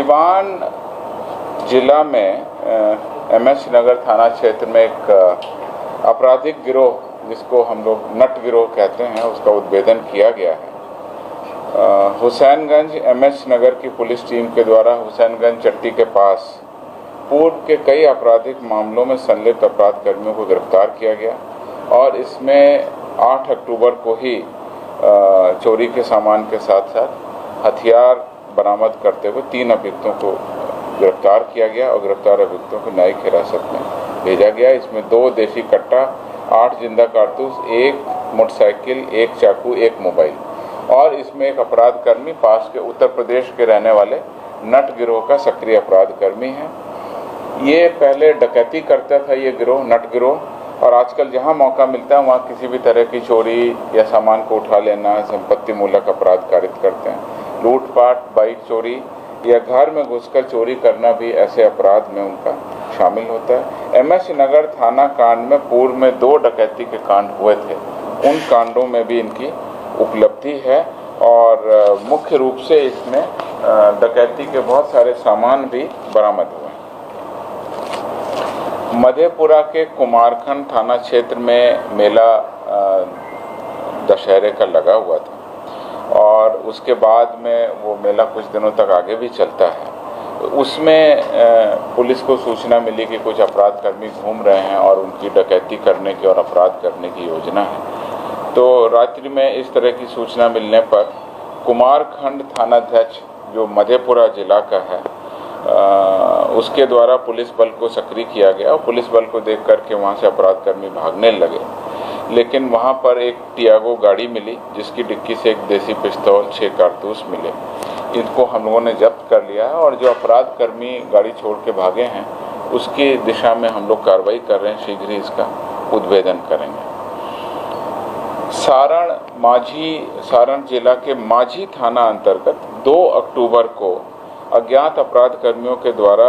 सिवान जिला में एमएस नगर थाना क्षेत्र में एक आपराधिक गिरोह जिसको हम लोग नट गिरोह कहते हैं उसका उद्भेदन किया गया है। हुसैनगंज एमएस नगर की पुलिस टीम के द्वारा हुसैनगंज चट्टी के पास पूर्व के कई आपराधिक मामलों में संलिप्त अपराध कर्मियों को गिरफ्तार किया गया और इसमें 8 अक्टूबर को ही चोरी के सामान के साथ साथ हथियार बरामद करते हुए 3 अभियुक्तों को गिरफ्तार किया गया और गिरफ्तार अभियुक्तों को न्यायिक हिरासत में भेजा गया। इसमें 2 देसी कट्टा, 8 जिंदा कारतूस, 1 मोटरसाइकिल, 1 चाकू, 1 मोबाइल और इसमें एक अपराध कर्मी पास के उत्तर प्रदेश के रहने वाले नट गिरोह का सक्रिय अपराध कर्मी है। ये पहले डकैती करता था ये गिरोह, नट गिरोह, और आजकल जहाँ मौका मिलता है वहाँ किसी भी तरह की चोरी या सामान को उठा लेना, संपत्ति मूलक अपराध कारित करते हैं। लूटपाट, बाइक चोरी या घर में घुसकर चोरी करना भी ऐसे अपराध में उनका शामिल होता है। एमएस नगर थाना कांड में पूर्व में 2 डकैती के कांड हुए थे, उन कांडों में भी इनकी उपलब्धि है और मुख्य रूप से इसमें डकैती के बहुत सारे सामान भी बरामद हुए। मधेपुरा के कुमारखंड थाना क्षेत्र में मेला दशहरे का लगा हुआ था और उसके बाद में वो मेला कुछ दिनों तक आगे भी चलता है। उसमें पुलिस को सूचना मिली कि कुछ अपराध कर्मी घूम रहे हैं और उनकी डकैती करने की और अपराध करने की योजना है। तो रात्रि में इस तरह की सूचना मिलने पर कुमारखंड थानाध्यक्ष जो मधेपुरा जिला का है उसके द्वारा पुलिस बल को सक्रिय किया गया और पुलिस बल को देख करके वहाँ से अपराध कर्मी भागने लगे, लेकिन वहाँ पर एक टियागो गाड़ी मिली जिसकी डिक्की से एक देसी पिस्तौल, 6 कारतूस मिले। इनको हम लोगों ने जब्त कर लिया है और जो अपराध कर्मी गाड़ी छोड़ के भागे हैं उसकी दिशा में हम लोग कार्रवाई कर रहे हैं, शीघ्र ही इसका उद्भेदन करेंगे। सारण जिला के माझी थाना अंतर्गत 2 अक्टूबर को अज्ञात अपराध कर्मियों के द्वारा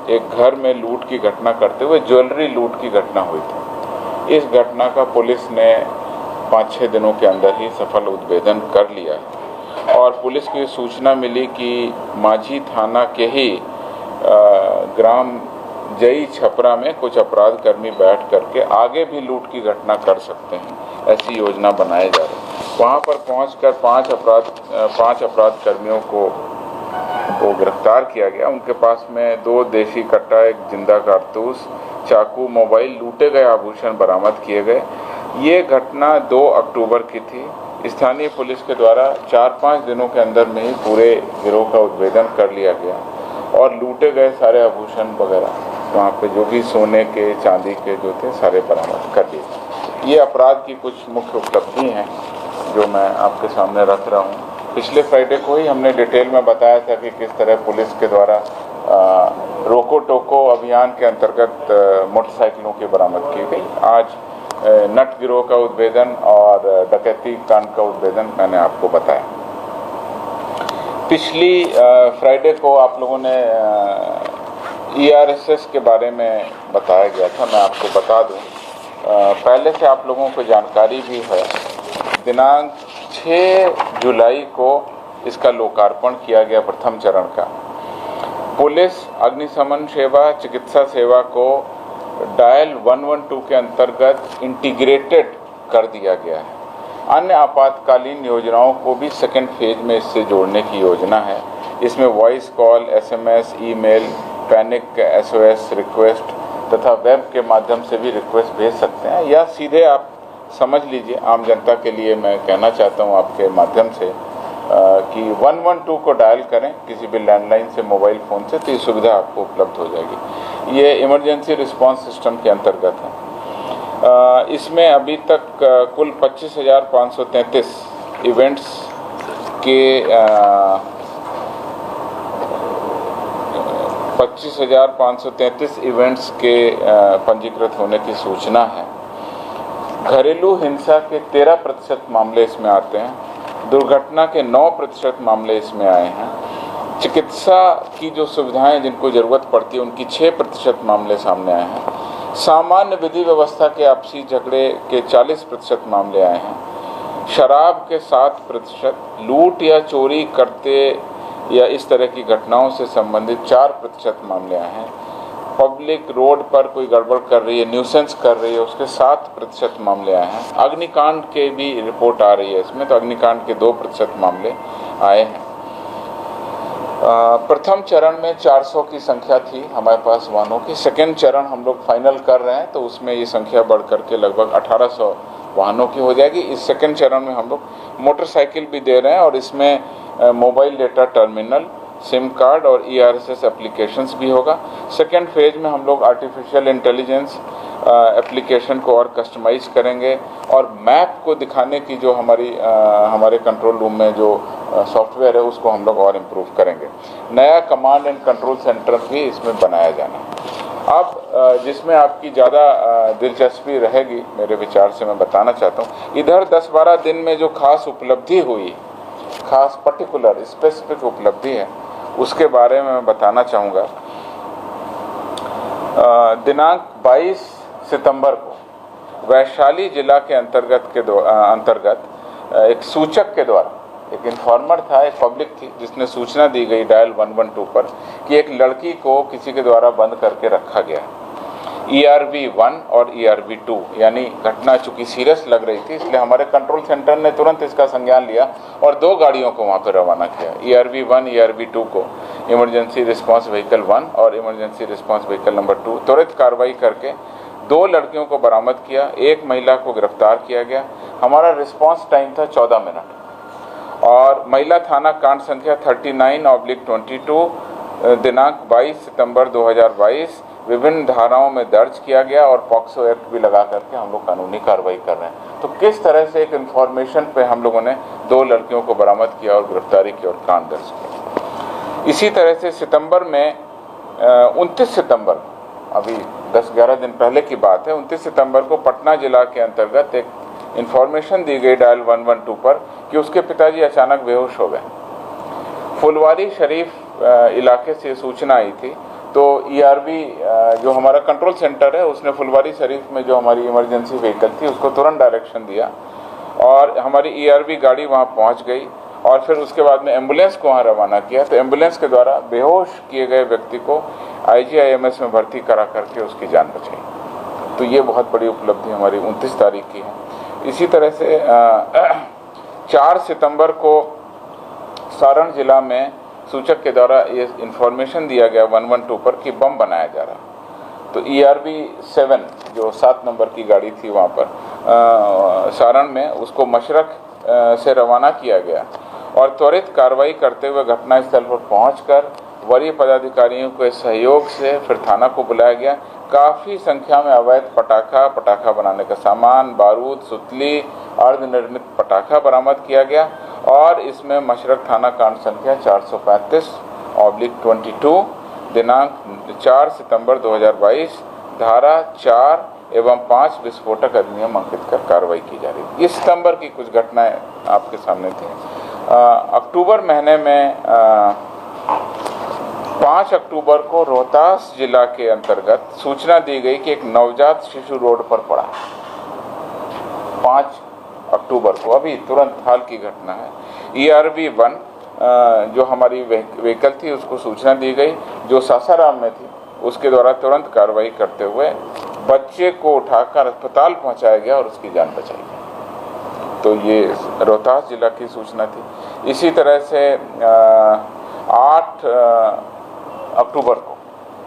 एक घर में लूट की घटना करते हुए ज्वेलरी लूट की घटना हुई थी। इस घटना का पुलिस ने 5-6 दिनों के अंदर ही सफल उद्भेदन कर लिया है और पुलिस को सूचना मिली कि माझी थाना के ही ग्राम जई छपरा में कुछ अपराध कर्मी बैठ करके आगे भी लूट की घटना कर सकते हैं, ऐसी योजना बनाए जा रही है। वहाँ पर पहुँचकर 5 अपराध कर्मियों को गिरफ्तार किया गया। उनके पास में 2 देसी कट्टा, 1 जिंदा कारतूस, चाकू, मोबाइल, लूटे गए आभूषण बरामद किए गए। ये घटना 2 अक्टूबर की थी। स्थानीय पुलिस के द्वारा 4-5 दिनों के अंदर में ही पूरे गिरोह का उद्भेदन कर लिया गया और लूटे गए सारे आभूषण वगैरह वहाँ पे जो भी सोने के, चांदी के जो थे सारे बरामद कर लिए। ये अपराध की कुछ मुख्य उपलब्धि हैं जो मैं आपके सामने रख रहा हूँ। पिछले फ्राइडे को ही हमने डिटेल में बताया था कि किस तरह पुलिस के द्वारा रोको टोको अभियान के अंतर्गत मोटरसाइकिलों की बरामद की गई। आज नट गिरोह का उद्भेदन और डकैती कांड का उद्भेदन मैंने आपको बताया। पिछली फ्राइडे को आप लोगों ने ERSS के बारे में बताया गया था, मैं आपको बता दूं। पहले से आप लोगों को जानकारी भी है। दिनांक 6 जुलाई को इसका लोकार्पण किया गया प्रथम चरण का। पुलिस, अग्निशमन सेवा, चिकित्सा सेवा को डायल 112 के अंतर्गत इंटीग्रेटेड कर दिया गया है। अन्य आपातकालीन योजनाओं को भी सेकेंड फेज में इससे जोड़ने की योजना है। इसमें voice call, SMS, email, panic SOS request तथा वेब के माध्यम से भी रिक्वेस्ट भेज सकते हैं या सीधे आप समझ लीजिए। आम जनता के लिए मैं कहना चाहता हूं आपके माध्यम से कि 112 को डायल करें किसी भी लैंडलाइन से, मोबाइल फ़ोन से, तो ये सुविधा आपको उपलब्ध हो जाएगी। ये इमरजेंसी रिस्पांस सिस्टम के अंतर्गत है। इसमें अभी तक कुल 25,533 इवेंट्स के 25,533 इवेंट्स के पंजीकृत होने की सूचना है। घरेलू हिंसा के 13% मामले इसमें आते हैं। दुर्घटना के 9% मामले इसमें आए हैं। चिकित्सा की जो सुविधाएं जिनको ज़रूरत पड़ती है उनकी 6% मामले सामने आए हैं। सामान्य विधि व्यवस्था के आपसी झगड़े के 40% मामले आए हैं। शराब के 7%, लूट या चोरी करते या इस तरह की घटनाओं से संबंधित 4% मामले आए हैं। पब्लिक रोड पर कोई गड़बड़ कर रही है, न्यूसेंस कर रही है, उसके 7% मामले आए हैं। अग्निकांड के भी रिपोर्ट आ रही है इसमें, तो अग्निकांड के 2% मामले आए हैं। प्रथम चरण में 400 की संख्या थी हमारे पास वाहनों की। सेकेंड चरण हम लोग फाइनल कर रहे हैं, तो उसमें ये संख्या बढ़ करके लगभग 1800 वाहनों की हो जाएगी। इस सेकेंड चरण में हम लोग मोटरसाइकिल भी दे रहे हैं और इसमें mobile data terminal, SIM card और ERSS एप्लीकेशंस भी होगा। सेकेंड फेज में हम लोग आर्टिफिशियल इंटेलिजेंस एप्लीकेशन को और कस्टमाइज करेंगे और मैप को दिखाने की जो हमारे कंट्रोल रूम में जो सॉफ्टवेयर है उसको हम लोग और इम्प्रूव करेंगे। नया कमांड एंड कंट्रोल सेंटर भी इसमें बनाया जाना है। अब जिसमें आपकी ज़्यादा दिलचस्पी रहेगी मेरे विचार से मैं बताना चाहता हूँ, इधर 10-12 दिन में जो खास उपलब्धि हुई, खास पर्टिकुलर स्पेसिफिक उपलब्धि है, उसके बारे में मैं बताना चाहूँगा। दिनांक 22 सितंबर को वैशाली जिला के अंतर्गत एक सूचक के द्वारा, एक इन्फॉर्मर था, एक पब्लिक थी जिसने सूचना दी गई डायल 112 पर कि एक लड़की को किसी के द्वारा बंद करके रखा गया। ERV1 और ERV2 यानी घटना चूंकि सीरियस लग रही थी, इसलिए हमारे कंट्रोल सेंटर ने तुरंत इसका संज्ञान लिया और 2 गाड़ियों को वहाँ पर रवाना किया। ERV1 ERV2 को इमरजेंसी रिस्पांस व्हीकल 1 और इमरजेंसी रिस्पांस व्हीकल नंबर 2 त्वरित कार्रवाई करके 2 लड़कियों को बरामद किया, 1 महिला को गिरफ्तार किया गया। हमारा रिस्पांस टाइम था 14 मिनट और महिला थाना कांड संख्या 39/22 दिनांक 22 सितंबर 2022 विभिन्न धाराओं में दर्ज किया गया और पॉक्सो एक्ट भी लगा करके हम लोग कानूनी कार्रवाई कर रहे हैं। तो किस तरह से एक इन्फॉर्मेशन पे हम लोगों ने 2 लड़कियों को बरामद किया और गिरफ्तारी की और कांड दर्ज किया। इसी तरह से सितंबर में 29 सितंबर, अभी 10-11 दिन पहले की बात है, 29 सितंबर को पटना जिला के अंतर्गत एक इन्फॉर्मेशन दी गई डायल 112 पर कि उसके पिताजी अचानक बेहोश हो गए। फुलवारी शरीफ इलाके से सूचना आई थी, तो ERV जो हमारा कंट्रोल सेंटर है उसने फुलवारी शरीफ में जो हमारी इमरजेंसी व्हीकल थी उसको तुरंत डायरेक्शन दिया और हमारी ERV गाड़ी वहाँ पहुँच गई और फिर उसके बाद में एम्बुलेंस को वहाँ रवाना किया। तो एम्बुलेंस के द्वारा बेहोश किए गए व्यक्ति को IGIMS में भर्ती करा करके उसकी जान बचाई। तो ये बहुत बड़ी उपलब्धि हमारी 29 तारीख की है। इसी तरह से 4 सितंबर को सारण जिला में सूचक के द्वारा ये इन्फॉर्मेशन दिया गया 112 पर कि बम बनाया जा रहा। तो ERV7 जो 7 नंबर की गाड़ी थी वहाँ पर सारण में, उसको मशरक से रवाना किया गया और त्वरित कार्रवाई करते हुए घटनास्थल पर पहुंचकर वरीय पदाधिकारियों के सहयोग से फिर थाना को बुलाया गया। काफ़ी संख्या में अवैध पटाखा बनाने का सामान, बारूद, सुतली, अर्धनिर्मित पटाखा बरामद किया गया और इसमें मशरक थाना कांड संख्या 435/22 दिनांक 4 सितंबर 2022 धारा 4 एवं 5 विस्फोटक अधिनियम अंकित कर कार्रवाई की जा रही है। इस सितंबर की कुछ घटनाएं आपके सामने थी। अक्टूबर महीने में 5 अक्टूबर को रोहतास जिला के अंतर्गत सूचना दी गई कि एक नवजात शिशु रोड पर पड़ा। 5 अक्टूबर को, अभी तुरंत हाल की घटना है। ERV1 जो हमारी व्हीकल थी उसको सूचना दी गई जो सासाराम में थी, उसके द्वारा तुरंत कार्रवाई करते हुए बच्चे को उठाकर अस्पताल पहुंचाया गया और उसकी जान बचाई गई। तो ये रोहतास जिला की सूचना थी। इसी तरह से 8 अक्टूबर को,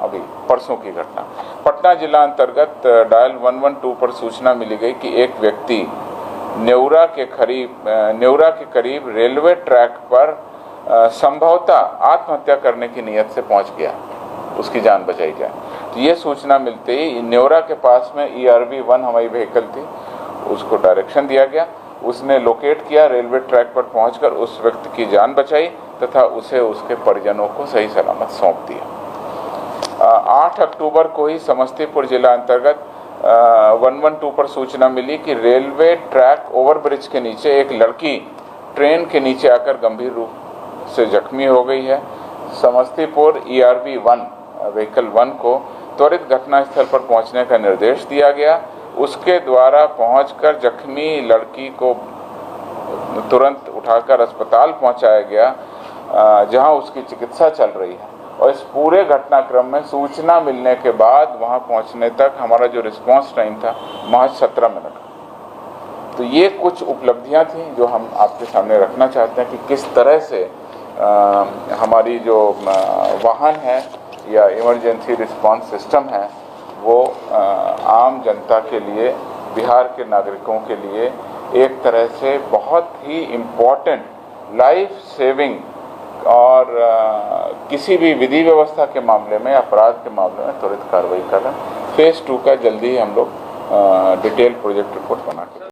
अभी परसों की घटना, पटना जिला अंतर्गत डायल 112 पर सूचना मिली गई कि एक व्यक्ति नेवरा के करीब रेलवे ट्रैक पर संभवतः आत्महत्या करने की नीयत से पहुंच गया, उसकी जान बचाई जाए। तो ये सूचना मिलते ही नेवरा के पास में ERV1 हमारी व्हीकल थी, उसको डायरेक्शन दिया गया, उसने लोकेट किया, रेलवे ट्रैक पर पहुंचकर उस व्यक्ति की जान बचाई तथा उसे उसके परिजनों को सही सलामत सौंप दिया। 8 अक्टूबर को ही समस्तीपुर जिला अंतर्गत 112 पर सूचना मिली कि रेलवे ट्रैक ओवरब्रिज के नीचे एक लड़की ट्रेन के नीचे आकर गंभीर रूप से जख्मी हो गई है। समस्तीपुर ERV1 व्हीकल 1 को त्वरित घटनास्थल पर पहुंचने का निर्देश दिया गया। उसके द्वारा पहुंचकर जख्मी लड़की को तुरंत उठाकर अस्पताल पहुंचाया गया जहां उसकी चिकित्सा चल रही है। और इस पूरे घटनाक्रम में सूचना मिलने के बाद वहां पहुंचने तक हमारा जो रिस्पांस टाइम था महज 17 मिनट। तो ये कुछ उपलब्धियां थी जो हम आपके सामने रखना चाहते हैं कि किस तरह से हमारी जो वाहन है या इमरजेंसी रिस्पांस सिस्टम है वो आम जनता के लिए, बिहार के नागरिकों के लिए एक तरह से बहुत ही इम्पोर्टेंट, लाइफ सेविंग और किसी भी विधि व्यवस्था के मामले में, अपराध के मामले में त्वरित कार्रवाई कर रहे हैं। फेज़ 2 का जल्दी ही हम लोग डिटेल प्रोजेक्ट रिपोर्ट बना